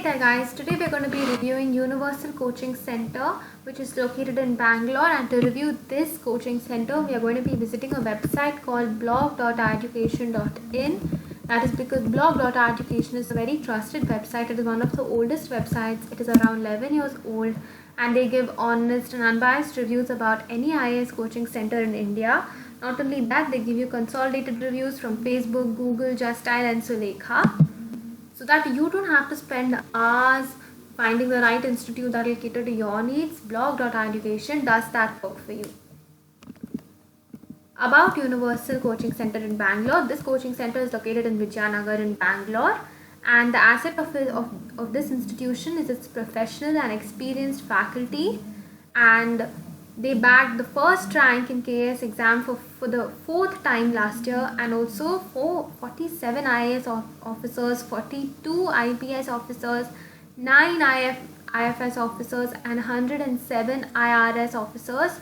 there guys, today we're going to be reviewing Universal Coaching Center, which is located in Bangalore. And to review this coaching center, we are going to be visiting a website called blog.education.in. That is because blog.education is a very trusted website. It is one of the oldest websites. It is around 11 years old and they give honest and unbiased reviews about any IAS coaching center in India. Not only that, they give you consolidated reviews from Facebook, Google, Justdial and Sulekha, so that you don't have to spend hours finding the right institute that will cater to your needs. Blog.education does that work for you. About Universal Coaching Center in Bangalore, this coaching center is located in Vijayanagar in Bangalore, and the asset of this institution is its professional and experienced faculty, and they bagged the first rank in KAS exam for the 4th time last year, and also for 47 IAS officers, 42 IPS officers, 9 IFS officers and 107 IRS officers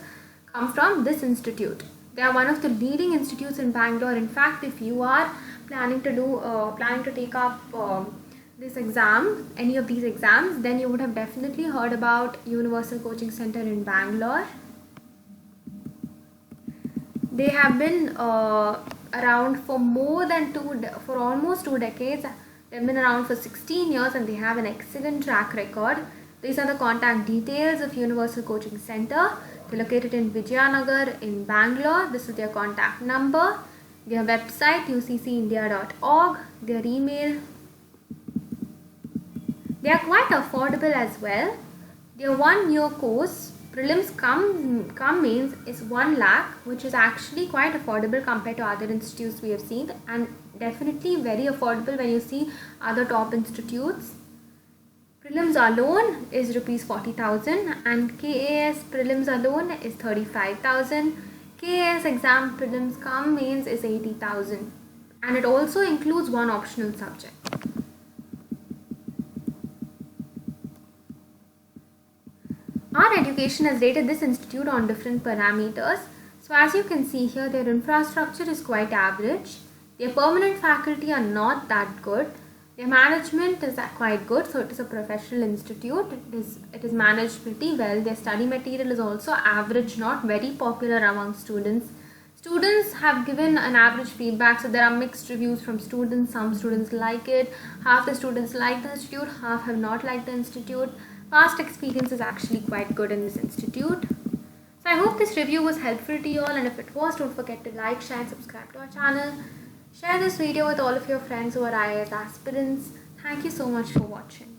come from this institute. They are one of the leading institutes in Bangalore. In fact, if you are planning to take up this exam, any of these exams, then you would have definitely heard about Universal Coaching Center in Bangalore. They have been around for almost 2 decades. They've been around for 16 years and they have an excellent track record. These are the contact details of Universal Coaching Center. They're located in Vijayanagar in Bangalore. This is their contact number, their website uccindia.org, their email. They are quite affordable as well. Their 1-year course, prelims come mains, is 1 lakh, which is actually quite affordable compared to other institutes we have seen, and definitely very affordable when you see other top institutes. Prelims alone is rupees 40,000 and KAS prelims alone is 35,000. KAS exam prelims come mains is 80,000, and it also includes 1 optional subject. Our education has rated this institute on different parameters. So as you can see here, their infrastructure is quite average. Their permanent faculty are not that good. Their management is quite good, so it is a professional institute. It is managed pretty well. Their study material is also average, not very popular among students. Students have given an average feedback, so there are mixed reviews from students. Some students like it, half the students like the institute, half have not liked the institute. Past experience is actually quite good in this institute. So I hope this review was helpful to you all, and if it was, don't forget to like, share and subscribe to our channel. Share this video with all of your friends who are IAS aspirants. Thank you so much for watching.